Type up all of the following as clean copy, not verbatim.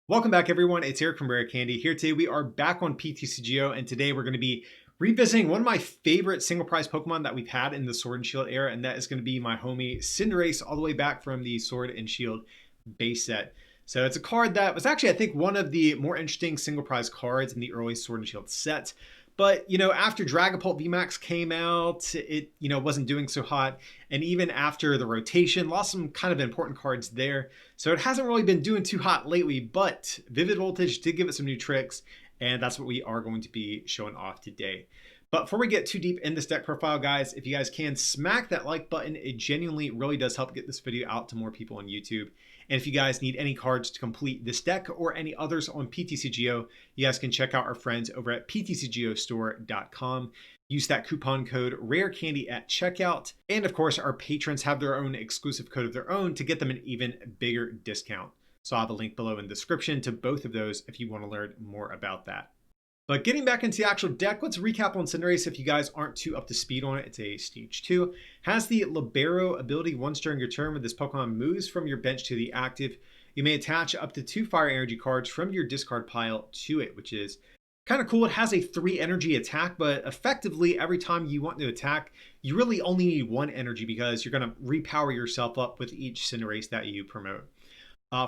Welcome back, everyone. It's Eric from Rare Candy. Here today, we are back on PTCGO, and today we're going to be revisiting one of my favorite single prize Pokemon that we've had in the Sword and Shield era, and that is going to be my homie Cinderace, all the way back from the Sword and Shield base set. So it's a card that was actually, I think, one of the more interesting single prize cards in the early Sword and Shield set. But, after Dragapult VMAX came out, it, wasn't doing so hot. And even after the rotation, lost some kind of important cards there. So it hasn't really been doing too hot lately, but Vivid Voltage did give it some new tricks, and that's what we are going to be showing off today. But before we get too deep in this deck profile, guys, if you guys can smack that like button, it genuinely really does help get this video out to more people on YouTube. And if you guys need any cards to complete this deck or any others on PTCGO, you guys can check out our friends over at PTCGOstore.com. Use that coupon code RARECANDY at checkout. And of course, our patrons have their own exclusive code of their own to get them an even bigger discount. So I'll have a link below in the description to both of those if you want to learn more about that. But getting back into the actual deck, let's recap on Cinderace if you guys aren't too up to speed on it. It's a Stage 2. Has the Libero ability once during your turn when this Pokemon moves from your bench to the active. You may attach up to 2 Fire Energy cards from your discard pile to it, which is kind of cool. It has a 3 energy attack, but effectively every time you want to attack, you really only need 1 energy because you're going to repower yourself up with each Cinderace that you promote.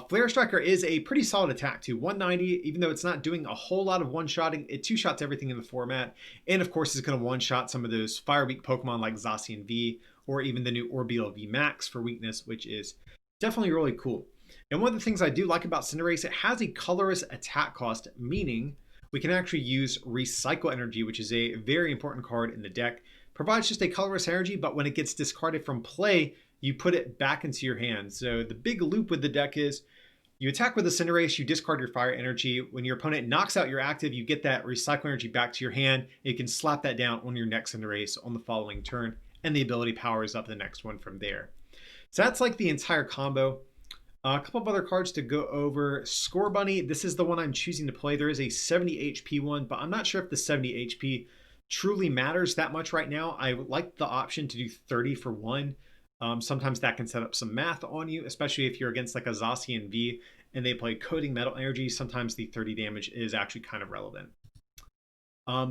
Flare Striker is a pretty solid attack too, 190, even though it's not doing a whole lot of one-shotting, it two-shots everything in the format, and of course it's going to one-shot some of those fire-weak Pokemon like Zacian V, or even the new Orbeetle VMAX for weakness, which is definitely really cool. And one of the things I do like about Cinderace, it has a colorless attack cost, meaning we can actually use Recycle Energy, which is a very important card in the deck. Provides just a colorless energy, but when it gets discarded from play, you put it back into your hand. So the big loop with the deck is you attack with a Cinderace, you discard your fire energy. When your opponent knocks out your active, you get that recycle energy back to your hand. And you can slap that down on your next Cinderace on the following turn, and the ability powers up the next one from there. So that's like the entire combo. A couple of other cards to go over. Score Bunny, this is the one I'm choosing to play. There is a 70 HP one, but I'm not sure if the 70 HP truly matters that much right now. I like the option to do 30 for 1. Sometimes that can set up some math on you, especially if you're against like a Zacian V and they play Coating Metal Energy. Sometimes the 30 damage is actually kind of relevant.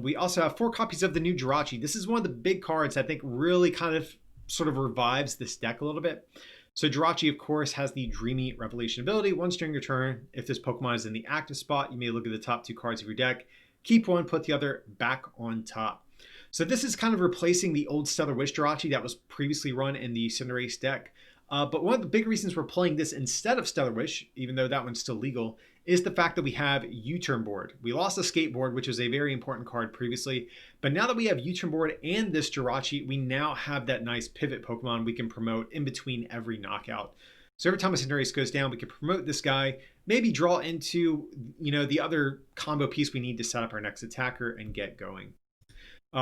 We also have 4 copies of the new Jirachi. This is one of the big cards I think really kind of sort of revives this deck a little bit. So Jirachi, of course, has the Dreamy Revelation ability. Once during your turn, if this Pokemon is in the active spot, you may look at the top 2 cards of your deck, keep one, put the other back on top. So this is kind of replacing the old Stellar Wish Jirachi that was previously run in the Cinderace deck. But one of the big reasons we're playing this instead of Stellar Wish, even though that one's still legal, is the fact that we have U-Turn Board. We lost the Skateboard, which was a very important card previously. But now that we have U-Turn Board and this Jirachi, we now have that nice pivot Pokemon we can promote in between every knockout. So every time a Cinderace goes down, we can promote this guy, maybe draw into, the other combo piece we need to set up our next attacker and get going.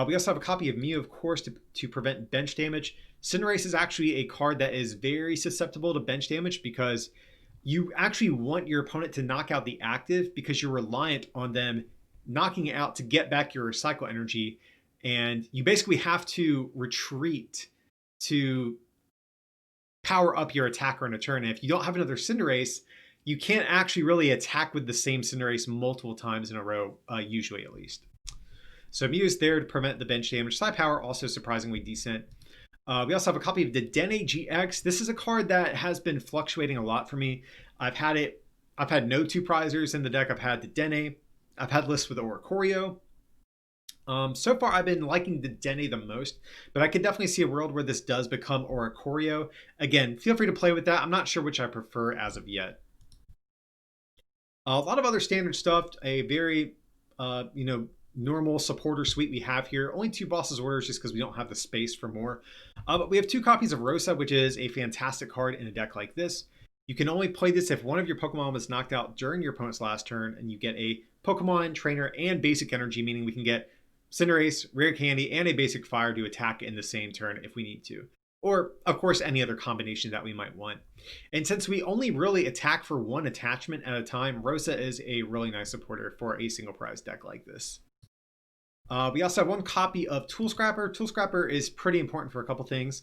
We also have a copy of Mew, of course, to prevent bench damage. Cinderace is actually a card that is very susceptible to bench damage because you actually want your opponent to knock out the active because you're reliant on them knocking it out to get back your recycle energy. And you basically have to retreat to power up your attacker in a turn. And if you don't have another Cinderace, you can't actually really attack with the same Cinderace multiple times in a row, usually at least. So Mew is there to prevent the bench damage. Psi Power also surprisingly decent. We also have a copy of the Dene GX. This is a card that has been fluctuating a lot for me. I've had no 2 prizers in the deck. I've had the Dene. I've had lists with Oricorio. So far, I've been liking the Dene the most, but I could definitely see a world where this does become Oricorio. Again, feel free to play with that. I'm not sure which I prefer as of yet. A lot of other standard stuff. A very, normal supporter suite we have here. Only 2 bosses orders just because we don't have the space for more. But we have 2 copies of Rosa, which is a fantastic card in a deck like this. You can only play this if one of your Pokemon was knocked out during your opponent's last turn, and you get a Pokemon, Trainer, and Basic Energy, meaning we can get Cinderace, Rare Candy, and a Basic Fire to attack in the same turn if we need to. Or, of course, any other combination that we might want. And since we only really attack for 1 attachment at a time, Rosa is a really nice supporter for a single prize deck like this. We also have 1 copy of Tool Scrapper. Tool Scrapper is pretty important for a couple things.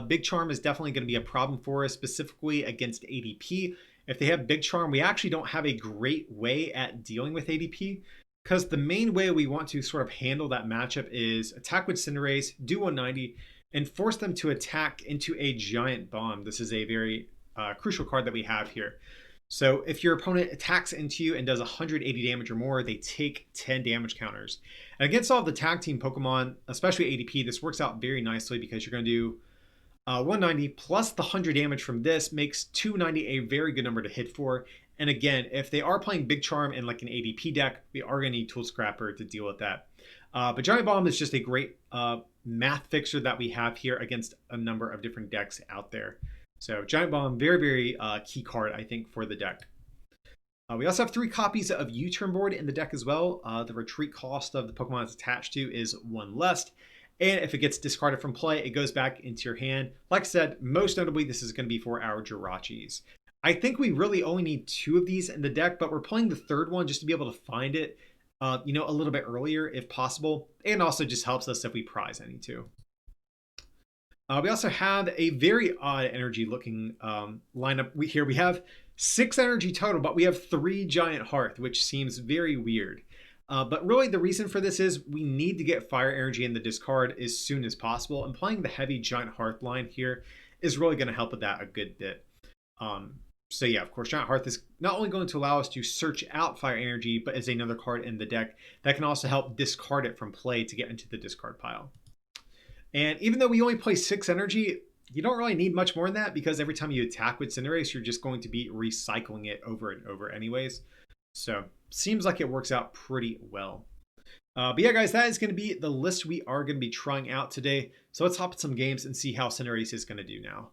Big Charm is definitely going to be a problem for us, specifically against ADP. If they have Big Charm, we actually don't have a great way at dealing with ADP, because the main way we want to sort of handle that matchup is attack with Cinderace, do 190, and force them to attack into a Giant Bomb. This is a very crucial card that we have here. So if your opponent attacks into you and does 180 damage or more, they take 10 damage counters. And against all the tag team Pokemon, especially ADP, this works out very nicely because you're going to do 190 plus the 100 damage from this makes 290 a very good number to hit for. And again, if they are playing Big Charm in like an ADP deck, we are going to need Tool Scrapper to deal with that. But Giant Bomb is just a great math fixer that we have here against a number of different decks out there. So Giant Bomb, very, very key card, I think, for the deck. We also have 3 copies of U-Turn Board in the deck as well. The retreat cost of the Pokemon it's attached to is 1 less. And if it gets discarded from play, it goes back into your hand. Like I said, most notably, this is going to be for our Jirachis. I think we really only need 2 of these in the deck, but we're playing the 3rd one just to be able to find it, a little bit earlier if possible. And also just helps us if we prize any too. We also have a very odd energy looking lineup. We have 6 energy total, but we have 3 Giant Hearth, which seems very weird. But really the reason for this is we need to get fire energy in the discard as soon as possible. And playing the heavy Giant Hearth line here is really going to help with that a good bit. So yeah, of course, Giant Hearth is not only going to allow us to search out fire energy, but is another card in the deck that can also help discard it from play to get into the discard pile. And even though we only play 6 energy, you don't really need much more than that because every time you attack with Cinderace, you're just going to be recycling it over and over anyways. So seems like it works out pretty well. But yeah, guys, that is going to be the list we are going to be trying out today. So let's hop in some games and see how Cinderace is going to do now.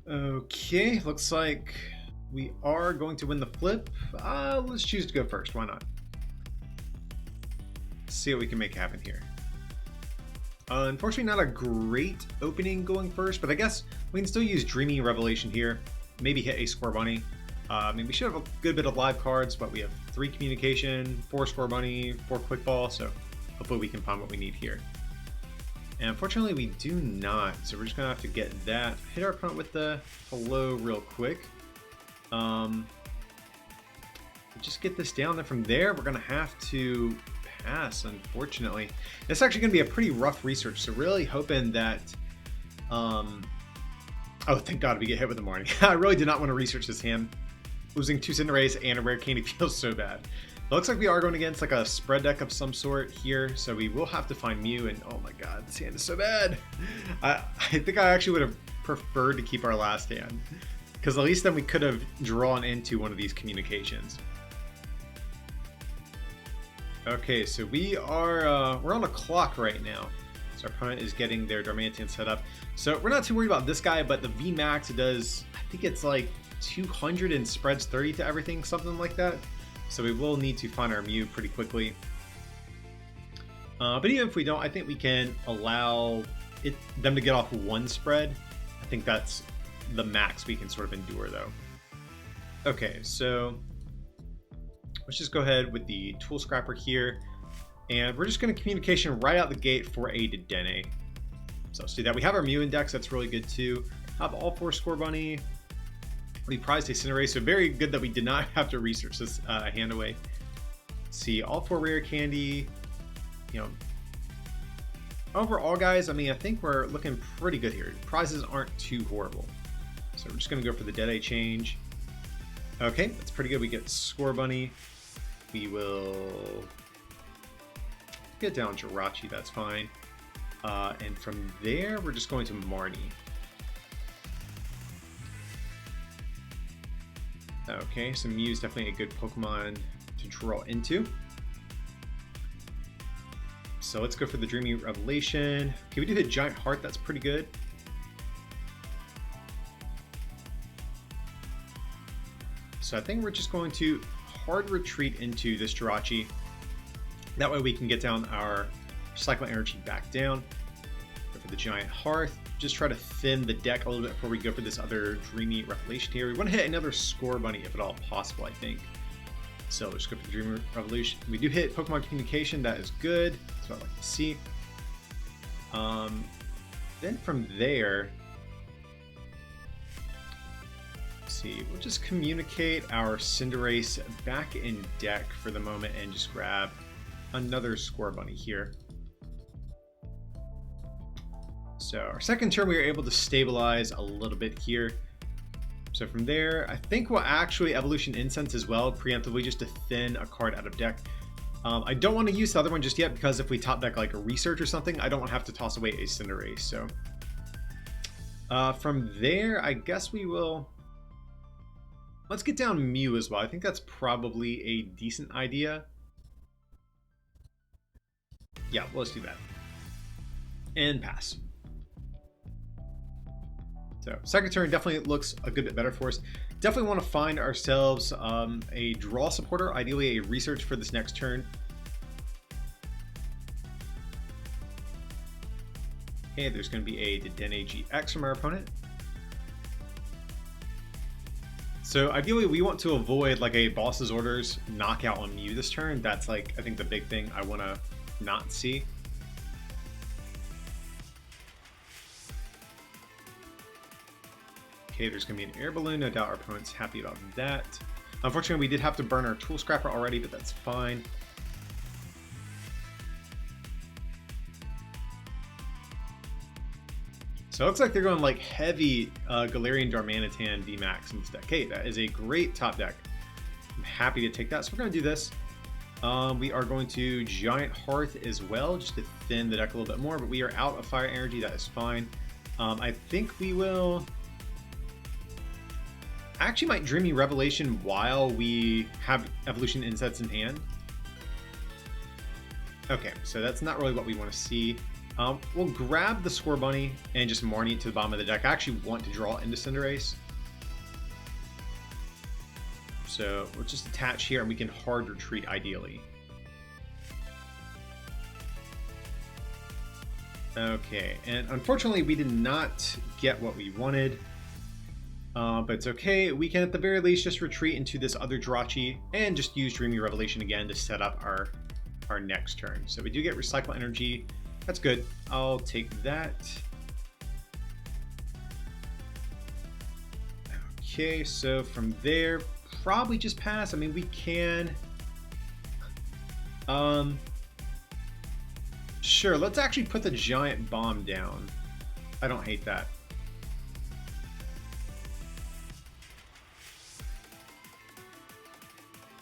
Okay, looks like we are going to win the flip. Let's choose to go first. Why not? See what we can make happen here. Unfortunately, not a great opening going first, but I guess we can still use Dreamy Revelation here. Maybe hit a Score Bunny. We should have a good bit of live cards, but we have 3 Communication, 4 Score Bunny, 4 Quick Ball, so hopefully we can find what we need here. And unfortunately, we do not, so we're just gonna have to get that. Hit our opponent with the hello real quick. Just get this down, then from there, we're gonna have to pass, unfortunately. It's actually going to be a pretty rough research, so really hoping that oh, thank God we get hit with the morning. I really did not want to research this hand. Losing 2 Cinderace and a rare candy feels so bad. It looks like we are going against like a spread deck of some sort here, so we will have to find Mew, and oh my God, this hand is so bad. I think I actually would have preferred to keep our last hand, because at least then we could have drawn into one of these communications. Okay, so we're on a clock right now. So our opponent is getting their Darmanitan set up. So we're not too worried about this guy, but the VMAX does, I think it's like 200 and spreads 30 to everything, something like that. So we will need to find our Mew pretty quickly. But even if we don't, I think we can allow them to get off 1 spread. I think that's the max we can sort of endure though. Okay, so let's just go ahead with the Tool Scrapper here. And we're just going to Communication right out the gate for a Dedenne. So let's do that. We have our Mew Index, that's really good too. Have all 4 Score Bunny. We prized a Cinderace, so very good that we did not have to research this hand away. Let's see, all 4 rare candy. Overall, guys, I think we're looking pretty good here. Prizes aren't too horrible. So we're just going to go for the Dedenne change. Okay, that's pretty good. We get Score Bunny. We will get down Jirachi, that's fine. And from there, we're just going to Marnie. Okay, so Mew's definitely a good Pokemon to draw into. So let's go for the Dreamy Revelation. Okay, we do hit Giant Heart, that's pretty good. So I think we're just going to hard retreat into this Jirachi. That way we can get down our Cycle Energy back down. Go for the Giant Hearth. Just try to thin the deck a little bit before we go for this other Dreamy Revelation here. We want to hit another Score Bunny if at all possible, I think. So let's go for the Dreamy Revelation. We do hit Pokemon Communication, that is good. That's what I like to see. Then from there, see. We'll just communicate our Cinderace back in deck for the moment and just grab another Scorbunny here. So our second turn, we were able to stabilize a little bit here. So from there, I think we'll actually Evolution Incense as well, preemptively, just to thin a card out of deck. I don't want to use the other one just yet, because if we top deck like a Research or something, I don't want to have to toss away a Cinderace. So from there, I guess we will... Let's get down Mew as well. I think that's probably a decent idea. Yeah, well, let's do that. And pass. So second turn definitely looks a good bit better for us. Definitely want to find ourselves a draw supporter, ideally a Research for this next turn. Okay, there's going to be a Dedenne GX from our opponent. So ideally we want to avoid like a Boss's Orders knockout on Mew this turn. That's like, I think, the big thing I want to not see. Okay, there's going to be an Air Balloon. No doubt our opponent's happy about that. Unfortunately, we did have to burn our Tool Scrapper already, but that's fine. So it looks like they're going like heavy Galarian Darmanitan VMAX in this deck. Okay, that is a great top deck. I'm happy to take that. So we're going to do this. We are going to Giant Hearth as well, just to thin the deck a little bit more, but we are out of Fire Energy. That is fine. I think we will... I actually might Dreamy Revelation while we have Evolution Incense in hand. Okay, so that's not really what we want to see. We'll grab the Scorbunny and just Marnie it to the bottom of the deck. I actually want to draw into Cinderace. So we'll just attach here and we can hard retreat ideally. Okay, and unfortunately we did not get what we wanted. But it's okay. We can at the very least just retreat into this other Jirachi and just use Dreamy Revelation again to set up our next turn. So we do get Recycle Energy. That's good. I'll take that. Okay, so from there, probably just pass. I mean, we can... Sure, let's actually put the Giant Bomb down. I don't hate that.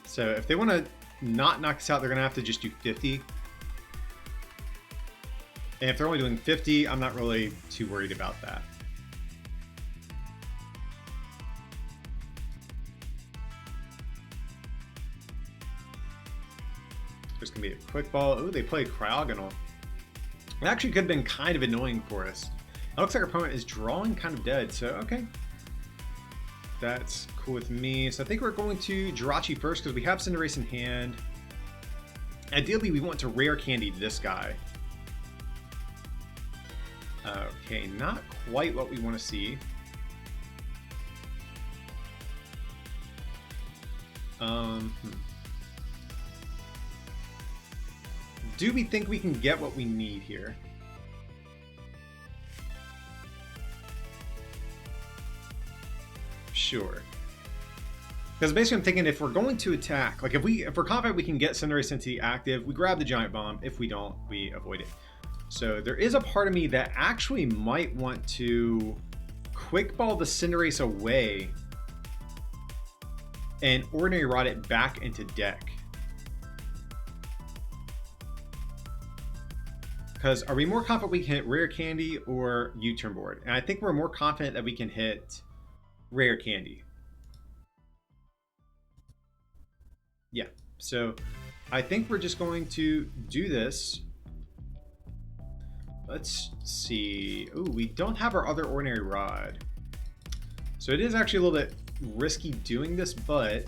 So if they want to not knock us out, they're going to have to just do 50. And if they're only doing 50, I'm not really too worried about that. There's going to be a Quick Ball. Ooh, they played Cryogonal. It actually could have been kind of annoying for us. It looks like our opponent is drawing kind of dead, so okay. That's cool with me. So I think we're going to Jirachi first because we have Cinderace in hand. Ideally, we want to Rare Candy this guy. Okay, not quite what we want to see. Do we think we can get what we need here? Sure. Because basically I'm thinking if we're going to attack, like if we're confident we can get Cinderace into the active, we grab the Giant Bomb. If we don't, we avoid it. So there is a part of me that actually might want to Quick Ball the Cinderace away and Ordinary Rod it back into deck. Because are we more confident we can hit Rare Candy or U-turn board? And I think we're more confident that we can hit Rare Candy. Yeah, so I think we're just going to do this. Let's see. Ooh, we don't have our other Ordinary Rod. So it is actually a little bit risky doing this, but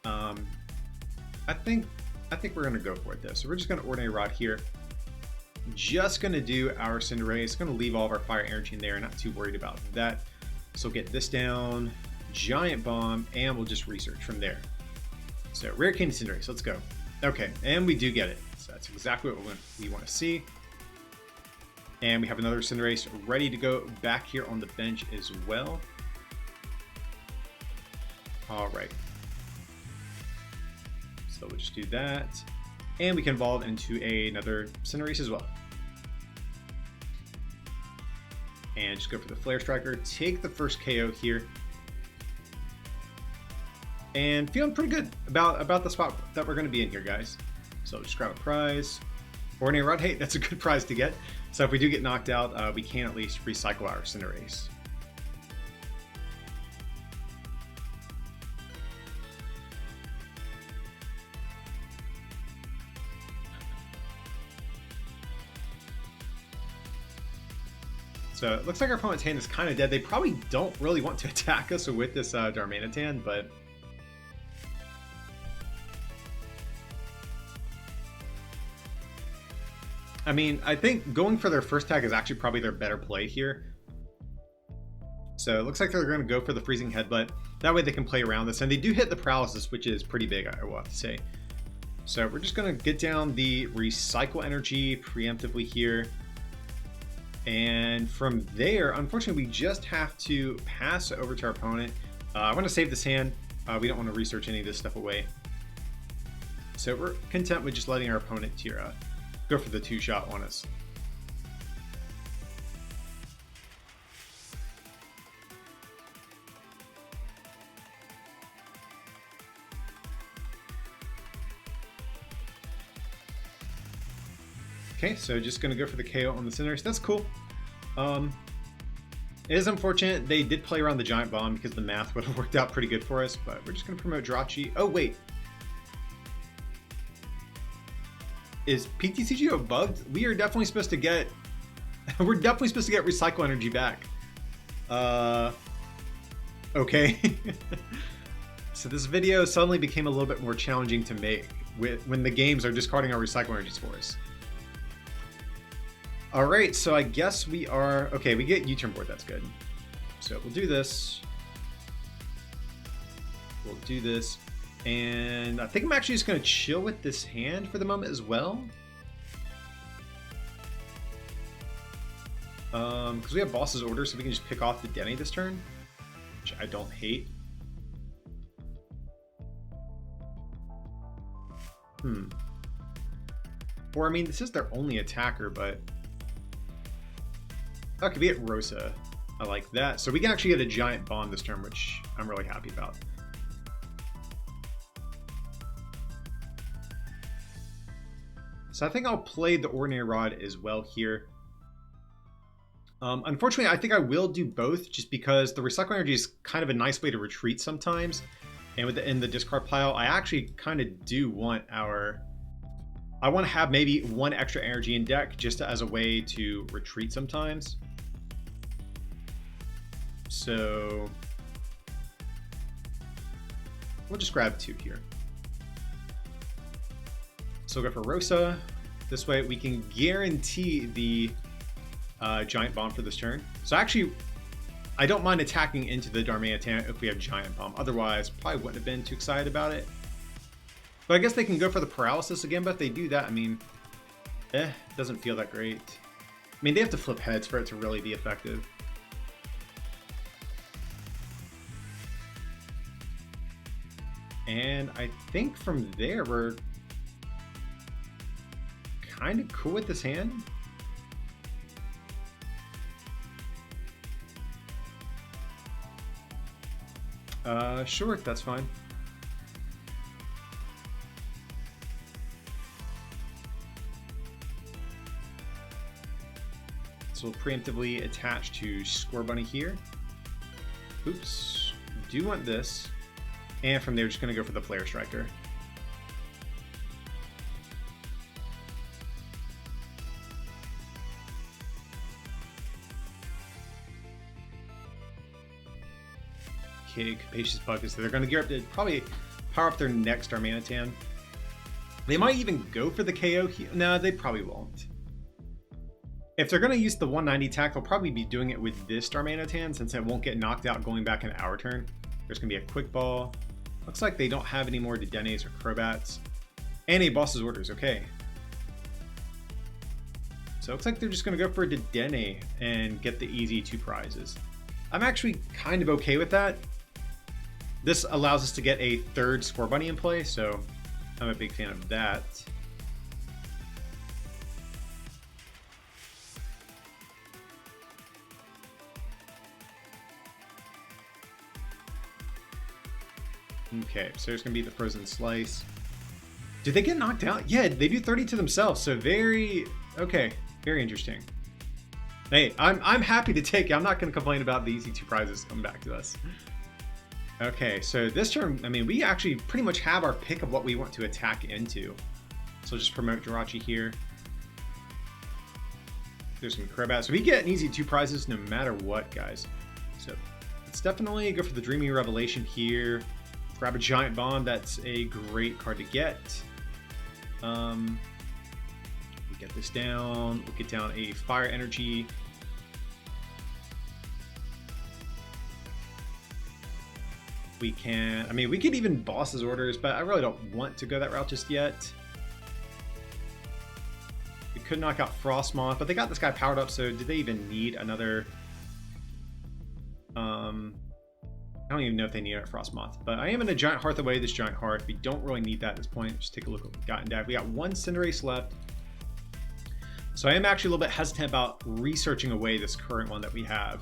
I think we're gonna go for it though. So we're just gonna Ordinary Rod here. Just gonna do our Cinderace. Gonna leave all of our Fire Energy in there. Not too worried about that. So we'll get this down, Giant Bomb, and we'll just Research from there. So Rare Candy Cinderace, let's go. Okay, and we do get it. So that's exactly what we want to see. And we have another Cinderace ready to go back here on the bench as well. All right. So we'll just do that. And we can evolve into another Cinderace as well. And just go for the Flare Striker. Take the first KO here. And feeling pretty good about the spot that we're going to be in here, guys. So just grab a prize. Ordinary Rod. Hey, that's a good prize to get. So if we do get knocked out, we can at least recycle our Cinderace. So it looks like our opponent's hand is kind of dead. They probably don't really want to attack us with this Darmanitan, but I mean, I think going for their first tag is actually probably their better play here. So it looks like they're going to go for the Freezing Headbutt. That way they can play around this. And they do hit the Paralysis, which is pretty big, I will have to say. So we're just going to get down the Recycle Energy preemptively here. And from there, unfortunately, we just have to pass over to our opponent. I want to save this hand. We don't want to research any of this stuff away. So we're content with just letting our opponent here go for the 2-shot on us. Okay, so just going to go for the KO on the Cinderace. That's cool. It is unfortunate they did play around the Giant Bomb because the math would have worked out pretty good for us, but we're just going to promote Jirachi. Oh, wait. Is PTCGO bugged? We are definitely supposed to get... we're definitely supposed to get Recycle Energy back. Okay. So this video suddenly became a little bit more challenging to make when the games are discarding our Recycle Energies for us. Alright, so I guess we are... Okay, we get U-turn board, that's good. So we'll do this. We'll do this. And I think I'm actually just going to chill with this hand for the moment as well. Because we have Boss's Order, so we can just pick off the Denny this turn. Which I don't hate. Or, I mean, this is their only attacker, but... Okay, we get Rosa. I like that. So we can actually get a Giant Bomb this turn, which I'm really happy about. So I think I'll play the Ordinary Rod as well here. Unfortunately, I think I will do both just because the Recycle Energy is kind of a nice way to retreat sometimes. And in the discard pile, I actually kind of do want our... I want to have maybe one extra energy in deck just as a way to retreat sometimes. So we'll just grab 2 here. So we'll go for Rosa. This way we can guarantee the Giant Bomb for this turn. So actually, I don't mind attacking into the Darmanitan if we have Giant Bomb. Otherwise, probably wouldn't have been too excited about it. But I guess they can go for the Paralysis again, but if they do that, I mean, it doesn't feel that great. I mean, they have to flip heads for it to really be effective. And I think from there, we're kind of cool with this hand. Sure, that's fine. So we'll preemptively attach to Score Bunny here. Oops, do want this. And from there, just going to go for the Flare Striker. Okay, Capacious Bucket. So they're going to gear up to probably power up their next Darmanitan. They might even go for the KO here. No, they probably won't. If they're going to use the 190 attack, they'll probably be doing it with this Darmanitan since it won't get knocked out going back in our turn. There's going to be a Quick Ball. Looks like they don't have any more Dedennes or Crobats. And a Boss's Orders, okay. So it looks like they're just going to go for a Dedenne and get the easy 2 prizes. I'm actually kind of okay with that. This allows us to get a third Score Bunny in play, so I'm a big fan of that. Okay, so there's gonna be the Frozen Slice. Did they get knocked out? Yeah, they do 30 to themselves, so very interesting. Hey, I'm happy to take it. I'm not gonna complain about the easy 2 prizes coming back to us. Okay, so this turn, I mean, we actually pretty much have our pick of what we want to attack into. So just promote Jirachi here. There's some Crobat. So we get an easy 2 prizes no matter what, guys. So let's definitely go for the Dreamy Revelation here. Grab a Giant Bomb. That's a great card to get. We get this down. We'll get down a Fire Energy. We can, I mean, we could even Boss's Orders, but I really don't want to go that route just yet. We could knock out Frostmoth, but they got this guy powered up, so do they even need another? I don't even know if they need a Frostmoth, but I am in a Giant Hearth away this Giant Hearth. We don't really need that at this point. Just take a look at what we got in deck. We got 1 Cinderace left. So I am actually a little bit hesitant about researching away this current one that we have.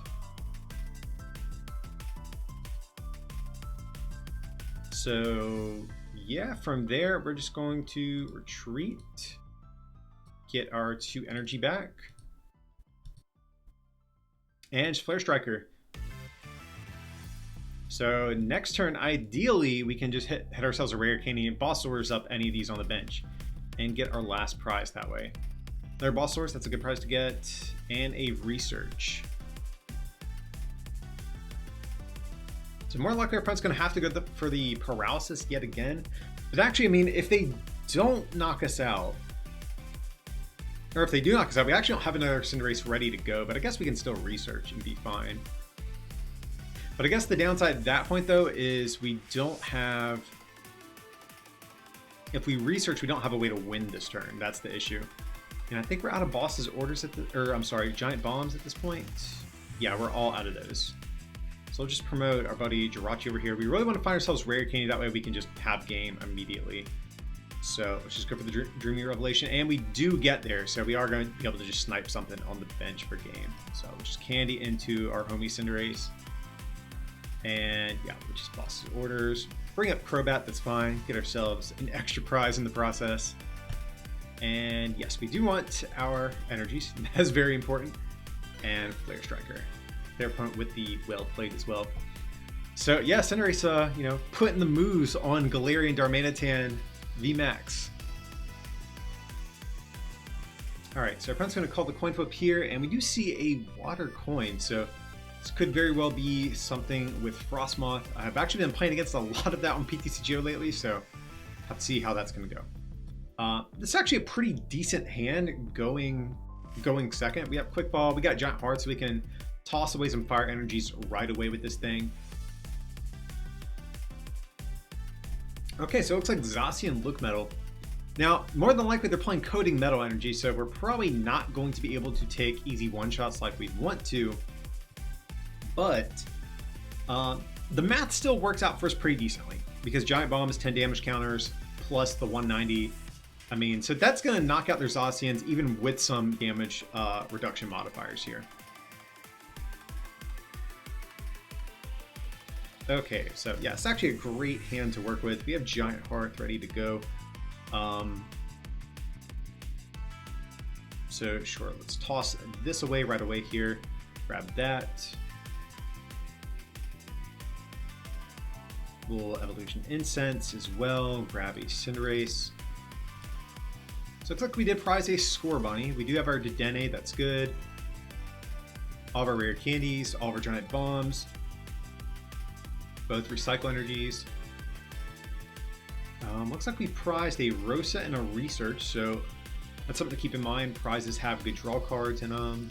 So yeah, from there, we're just going to retreat, get our 2 energy back, and Flare Striker. So next turn, ideally, we can just hit ourselves a rare candy and Boss Orders up any of these on the bench and get our last prize that way. Another Boss Orders, that's a good prize to get, and a Research. So more likely our opponent's going to have to go for the Paralysis yet again. But actually, I mean, if they don't knock us out, or if they do knock us out, we actually don't have another Cinderace ready to go, but I guess we can still Research and be fine. But I guess the downside at that point, though, is we don't have... If we Research, we don't have a way to win this turn. That's the issue. And I think we're out of Boss's Orders at the... Or, I'm sorry, Giant Bombs at this point. Yeah, we're all out of those. So I'll just promote our buddy Jirachi over here. We really want to find ourselves rare candy. That way we can just have game immediately. So let's just go for the Dreamy Revelation. And we do get there. So we are going to be able to just snipe something on the bench for game. So we'll just candy into our homie Cinderace. And yeah, we'll just Boss's Orders. Bring up Crobat, that's fine. Get ourselves an extra prize in the process. And yes, we do want our energies. That's very important. And Flare Striker. Their opponent with the Well Played as well. So yeah, Cinderace, you know, putting the moves on Galarian Darmanitan VMAX. All right, so our opponent's going to call the coin flip here, and we do see a water coin. So this could very well be something with Frostmoth. I've actually been playing against a lot of that on PTCGO lately, so have to see how that's going to go. This is actually a pretty decent hand going second. We have Quick Ball, we got Giant Heart, so we can toss away some Fire Energies right away with this thing. Okay, so it looks like Zacian LucMetal. Now, more than likely they're playing Coding Metal Energy, so we're probably not going to be able to take easy one-shots like we'd want to. But the math still works out for us pretty decently, because Giant Bomb is 10 damage counters plus the 190. I mean, so that's going to knock out their Zacians even with some damage reduction modifiers here. Okay, so yeah, it's actually a great hand to work with. We have Giant Heart ready to go. So sure, let's toss this away right away here. Grab that. Little Evolution Incense as well. Grab a Cinderace. So it looks like we did prize a Score Bunny. We do have our Dedenne, that's good. All of our rare candies, all of our Giant Bombs. Both Recycle Energies. Looks like we prized a Rosa and a Research, so that's something to keep in mind. Prizes have good draw cards in them.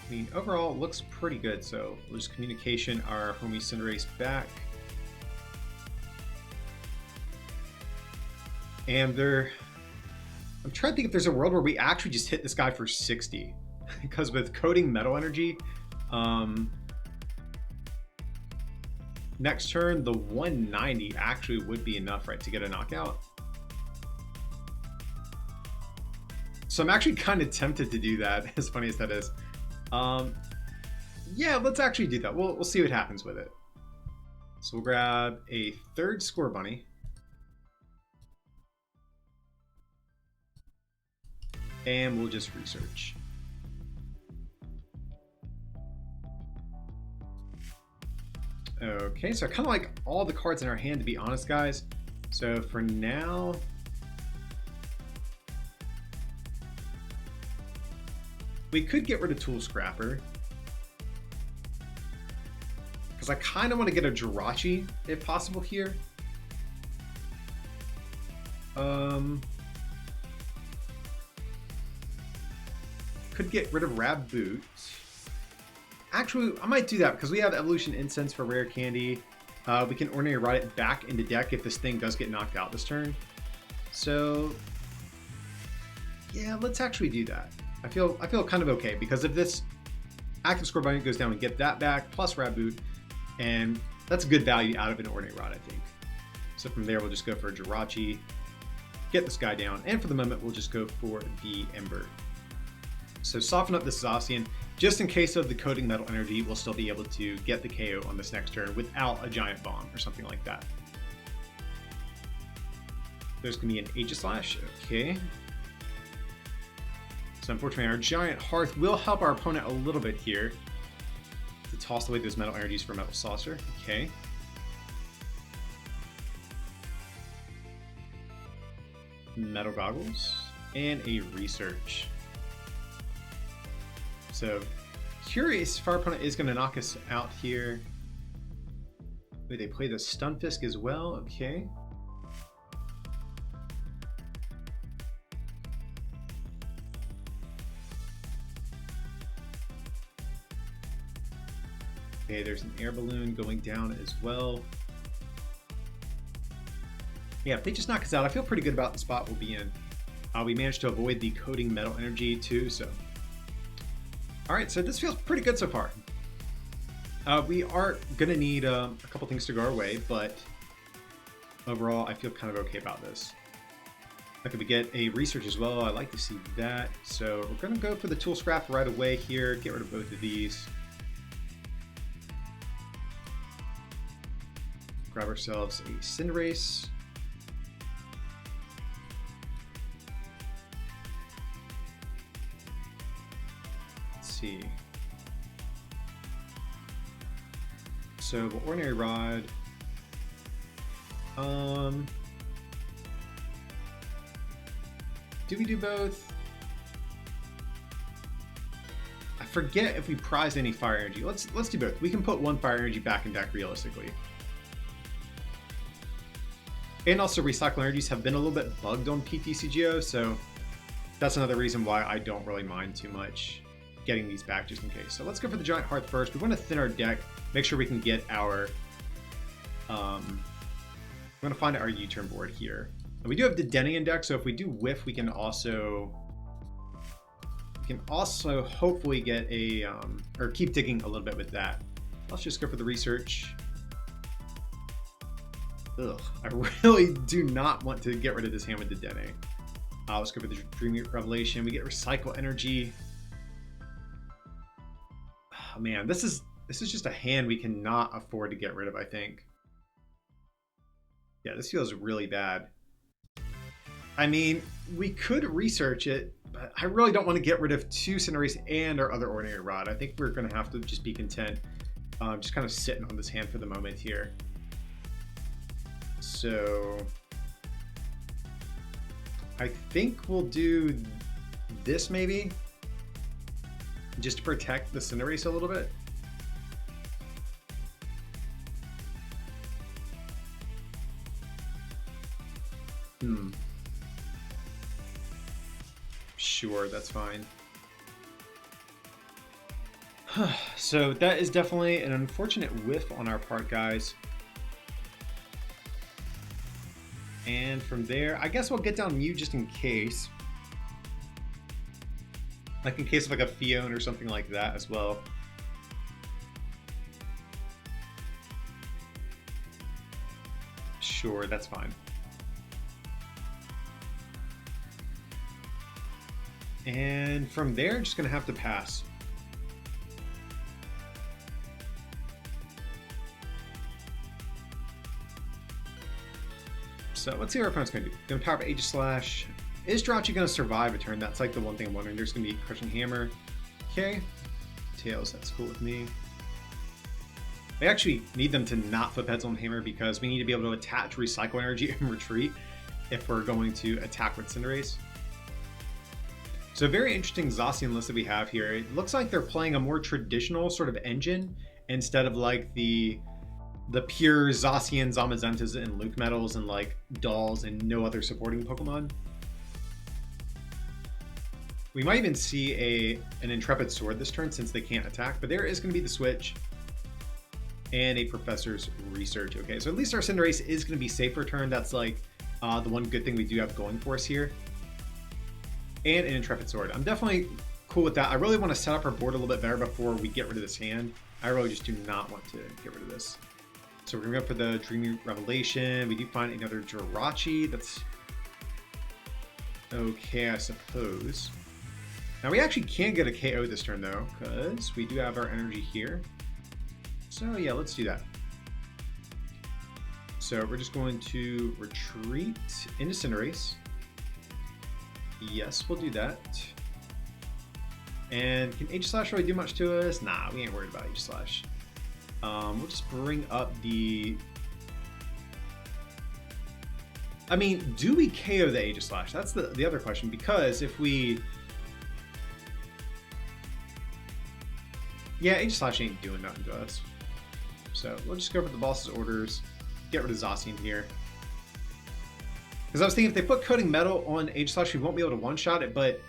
I mean, overall, it looks pretty good, so we'll just Communication our homie Cinderace back. And I'm trying to think if there's a world where we actually just hit this guy for 60. Because with Coding Metal Energy, next turn, the 190 actually would be enough, right, to get a knockout. So I'm actually kind of tempted to do that, as funny as that is. Yeah, let's actually do that. We'll see what happens with it. So we'll grab a third Score Bunny. And we'll just research. Okay, so I kind of like all the cards in our hand, to be honest, guys. So for now, we could get rid of Tool Scrapper, because I kind of want to get a Jirachi, if possible, here. Could get rid of Raboot. Actually, I might do that because we have Evolution Incense for rare candy. We can Ordinary Ride it back into deck if this thing does get knocked out this turn. So, yeah, let's actually do that. I feel kind of okay, because if this active Score Bunny goes down, we get that back plus Raboot, and that's a good value out of an Ordinary Rod, I think. So from there, we'll just go for a Jirachi, get this guy down, and for the moment, we'll just go for the Ember. So soften up this Zacian. Just in case of the Coding Metal Energy, we'll still be able to get the KO on this next turn without a Giant Bomb or something like that. There's going to be an Aegislash. Okay. So unfortunately, our Giant Hearth will help our opponent a little bit here to toss away those Metal Energies for Metal Saucer. Okay. Metal Goggles and a Research. So, curious if our opponent is going to knock us out here. Wait, they play the Stunfisk as well? Okay. Okay, there's an Air Balloon going down as well. Yeah, if they just knock us out, I feel pretty good about the spot we'll be in. We managed to avoid the Coding Metal Energy too, so... Alright, so this feels pretty good so far. We are going to need a couple things to go our way, but overall I feel kind of okay about this. Like if we get a Research as well, I like to see that. So we're going to go for the Tool Scrap right away here, get rid of both of these. Grab ourselves a Cinderace. See. So we'll Ordinary Rod. Do we do both? I forget if we prized any Fire Energy. Let's do both. We can put one Fire Energy back in deck realistically. And also Recycle Energies have been a little bit bugged on PTCGO, so that's another reason why I don't really mind too much getting these back just in case. So let's go for the Giant Hearth first. We want to thin our deck, make sure we can get our we're going to find our U-turn board here. And we do have the Denny in deck, so if we do whiff, we can also hopefully get a or keep digging a little bit with that. Let's just go for the Research. Ugh, I really do not want to get rid of this hand with the Denny. Let's go for the Dream Revelation. We get Recycle Energy. Oh, man, this is just a hand we cannot afford to get rid of, I think. Yeah, this feels really bad. I mean, we could Research it, but I really don't want to get rid of two Cinderace and our other Ordinary Rod. I think we're going to have to just be content, just kind of sitting on this hand for the moment here. So I think we'll do this maybe, just to protect the Cinderace a little bit. Sure, that's fine. So that is definitely an unfortunate whiff on our part, guys. And from there, I guess we'll get down Mew just in case. Like in case of like a Fion or something like that as well. Sure, that's fine. And from there, just going to have to pass. So let's see what our opponent's going to do. Going to power up Aegislash. Is Jirachi going to survive a turn? That's like the one thing I'm wondering. There's going to be Crushing Hammer. Okay. Tails, that's cool with me. We actually need them to not flip heads on Hammer because we need to be able to attach Recycle Energy and Retreat if we're going to attack with Cinderace. So a very interesting Zacian list that we have here. It looks like they're playing a more traditional sort of engine instead of like the pure Zacian, Zamazentas, and LucMetals and like dolls and no other supporting Pokemon. We might even see an Intrepid Sword this turn since they can't attack, but there is going to be the switch and a Professor's Research. Okay, so at least our Cinderace is going to be safe for a turn. That's like the one good thing we do have going for us here. And an Intrepid Sword. I'm definitely cool with that. I really want to set up our board a little bit better before we get rid of this hand. I really just do not want to get rid of this. So we're going to go for the Dreamy Revelation. We do find another Jirachi. That's okay, I suppose. Now we actually can get a KO this turn though, because we do have our energy here. So yeah, let's do that. So we're just going to retreat into Cinderace. Yes, we'll do that. And can Aegislash really do much to us? Nah, we ain't worried about Aegislash. We'll just bring up the... I mean, do we KO the Aegislash? That's the other question, because if we... Yeah, Aegislash ain't doing nothing to us. So we'll just go for the boss's orders, get rid of Zacian here. Because I was thinking if they put Coating Metal on Aegislash, we won't be able to one-shot it, but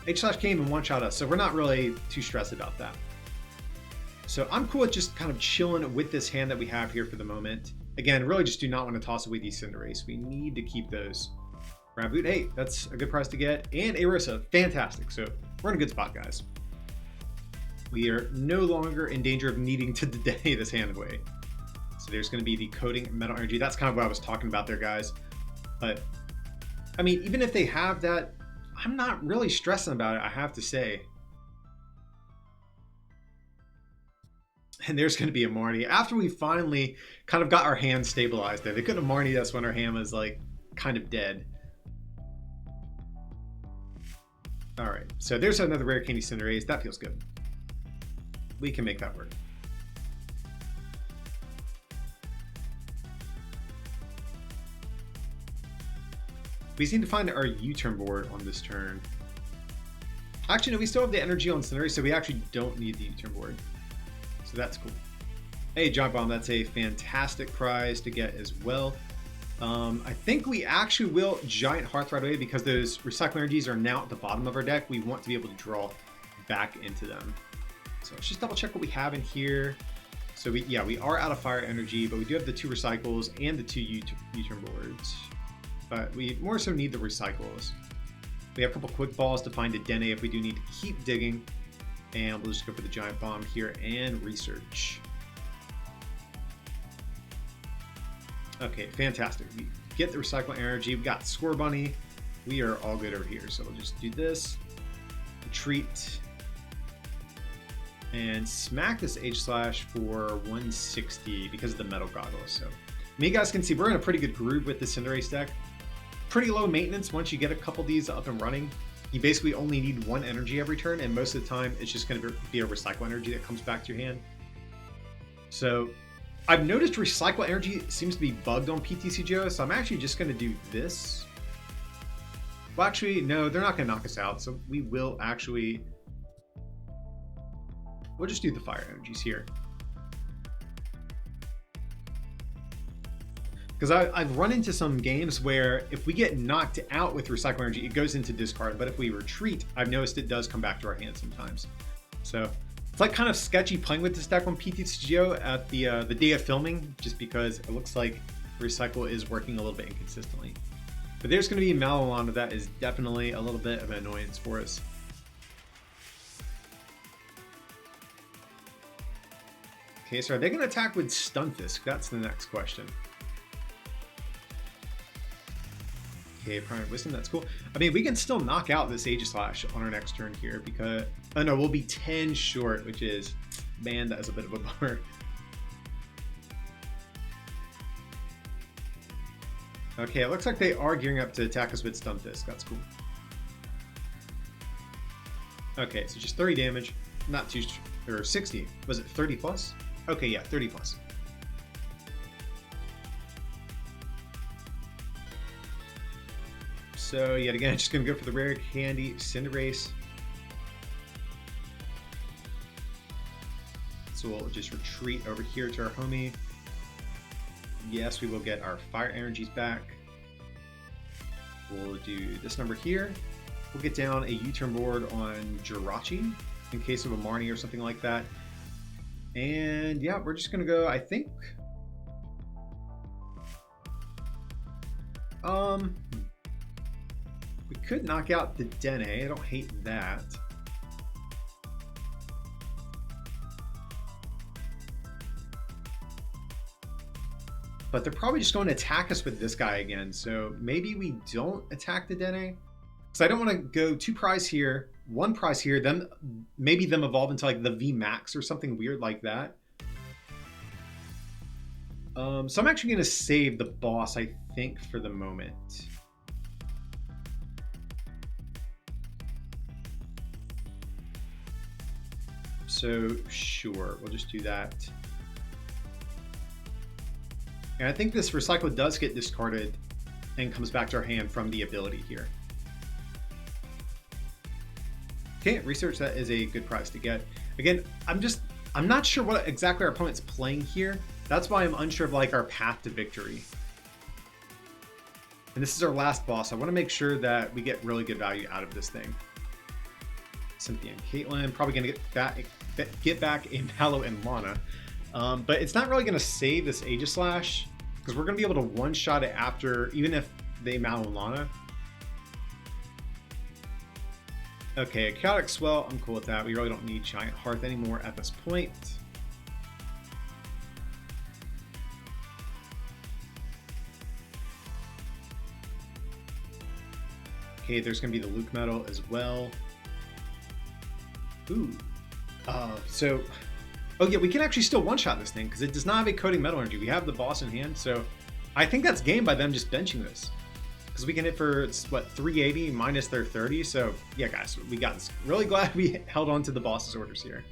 Aegislash can't even one-shot us, so we're not really too stressed about that. So I'm cool with just kind of chilling with this hand that we have here for the moment. Again, really just do not want to toss away these Cinderace. We need to keep those. Raboot, hey, that's a good price to get. And Arissa, fantastic. So we're in a good spot, guys. We are no longer in danger of needing to delay this hand away. So there's going to be the Coating Metal Energy. That's kind of what I was talking about there, guys. But, I mean, even if they have that, I'm not really stressing about it, I have to say. And there's going to be a Marnie. After we finally kind of got our hand stabilized there, they couldn't have Marnied us when our hand was, like, kind of dead. All right, so there's another Rare Candy Cinderace. That feels good. We can make that work. We just need to find our U-turn board on this turn. Actually, no, we still have the energy on Cinderace, so we actually don't need the U-turn board. So that's cool. Hey, Giant Bomb, that's a fantastic prize to get as well. I think we actually will Giant Hearth right away because those Recycle Energies are now at the bottom of our deck. We want to be able to draw back into them. So let's just double check what we have in here. So we are out of Fire Energy, but we do have the 2 Recycles and the 2 U-turn boards. But we more so need the Recycles. We have a couple Quick Balls to find a Dene if we do need to keep digging. And we'll just go for the Giant Bomb here and Research. Okay, fantastic. We get the Recycle Energy. We got Score Bunny. We are all good over here. So we'll just do this. Retreat. And smack this Aegislash for 160 because of the Metal Goggles. So you guys can see we're in a pretty good groove with the Cinderace deck. Pretty low maintenance once you get a couple of these up and running. You basically only need 1 energy every turn, and most of the time it's just going to be a Recycle Energy that comes back to your hand. So I've noticed Recycle Energy seems to be bugged on PTCGO, so I'm actually just going to do this. Well, actually, no, they're not going to knock us out, so we will actually... We'll just do the Fire Energies here. Because I've run into some games where if we get knocked out with Recycle Energy, it goes into discard. But if we retreat, I've noticed it does come back to our hand sometimes. So it's like kind of sketchy playing with this deck on PTCGO at the day of filming, just because it looks like Recycle is working a little bit inconsistently. But there's going to be Malalana. That is definitely a little bit of an annoyance for us. Okay, so are they going to attack with Stunfisk? That's the next question. Okay, Primary Wisdom, that's cool. I mean, we can still knock out this Aegislash on our next turn here because, oh no, we'll be 10 short, which is, man, that is a bit of a bummer. Okay, it looks like they are gearing up to attack us with Stunfisk. That's cool. Okay, so just 30 damage, not too, or 60. Was it 30 plus? Okay, yeah, 30 plus. So yet again, just gonna go for the rare candy Cinderace. So we'll just retreat over here to our homie. Yes, we will get our fire energies back. We'll do this number here. We'll get down a U-turn board on Jirachi in case of a Marnie or something like that. And yeah, we're just gonna go, I think. We could knock out the Dene. I don't hate that. But they're probably just going to attack us with this guy again. So maybe we don't attack the Dene. So I don't want to go 2 prize here, 1 prize here, then maybe them evolve into like the VMAX or something weird like that. So I'm actually going to save the boss, I think, for the moment. So sure, we'll just do that. And I think this recycle does get discarded and comes back to our hand from the ability here. Okay, research, that is a good prize to get. Again, I'm not sure what exactly our opponent's playing here. That's why I'm unsure of like our path to victory. And this is our last boss. I want to make sure that we get really good value out of this thing. Cynthia and Caitlin, probably going to get back a Mallow and Lana. But it's not really going to save this Aegislash because we're going to be able to one-shot it after, even if they Mallow and Lana. Okay, Chaotic Swell, I'm cool with that. We really don't need Giant Hearth anymore at this point. Okay, there's going to be the LucMetal as well. Ooh. Oh yeah, we can actually still one-shot this thing because it does not have a Coding Metal Energy. We have the boss in hand, so I think that's game by them just benching this. Because we can hit for, what, 380 minus their 30, so yeah guys, we got this. Really glad we held on to the boss's orders here.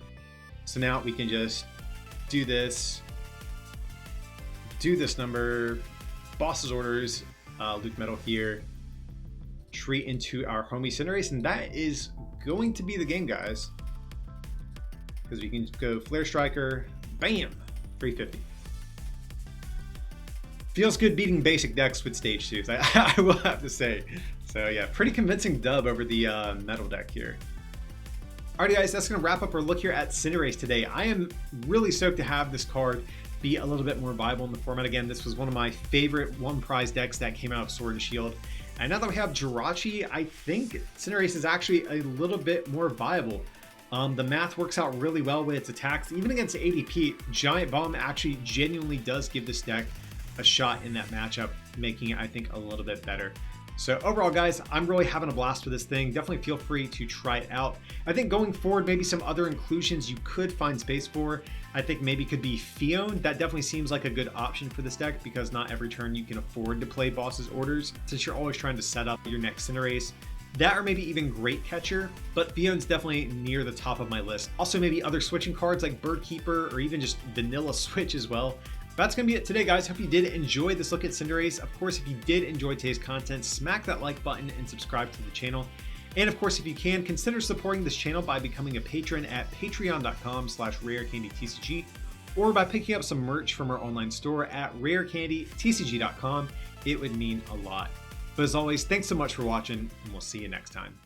So now we can just do this number, boss's orders, LucMetal here, treat into our homie Cinderace, and that is going to be the game, guys. Because we can go Flare Striker, bam, 350. Feels good beating basic decks with Stage 2s, I will have to say. So yeah, pretty convincing dub over the metal deck here. Alrighty guys, that's going to wrap up our look here at Cinderace today. I am really stoked to have this card be a little bit more viable in the format. Again, this was one of my favorite 1 prize decks that came out of Sword and Shield. And now that we have Jirachi, I think Cinderace is actually a little bit more viable. The math works out really well with its attacks. Even against ADP, Giant Bomb actually genuinely does give this deck a shot in that matchup, making it, I think, a little bit better. So overall, guys, I'm really having a blast with this thing. Definitely feel free to try it out. I think going forward, maybe some other inclusions you could find space for. I think maybe could be Fion. That definitely seems like a good option for this deck because not every turn you can afford to play boss's orders since you're always trying to set up your next Cinderace. That or maybe even Great Catcher, but Fion's definitely near the top of my list. Also maybe other switching cards like Bird Keeper or even just vanilla switch as well. That's going to be it today, guys. Hope you did enjoy this look at Cinderace. Of course, if you did enjoy today's content, smack that like button and subscribe to the channel. And of course, if you can, consider supporting this channel by becoming a patron at patreon.com/rarecandytcg or by picking up some merch from our online store at rarecandytcg.com. It would mean a lot. But as always, thanks so much for watching, and we'll see you next time.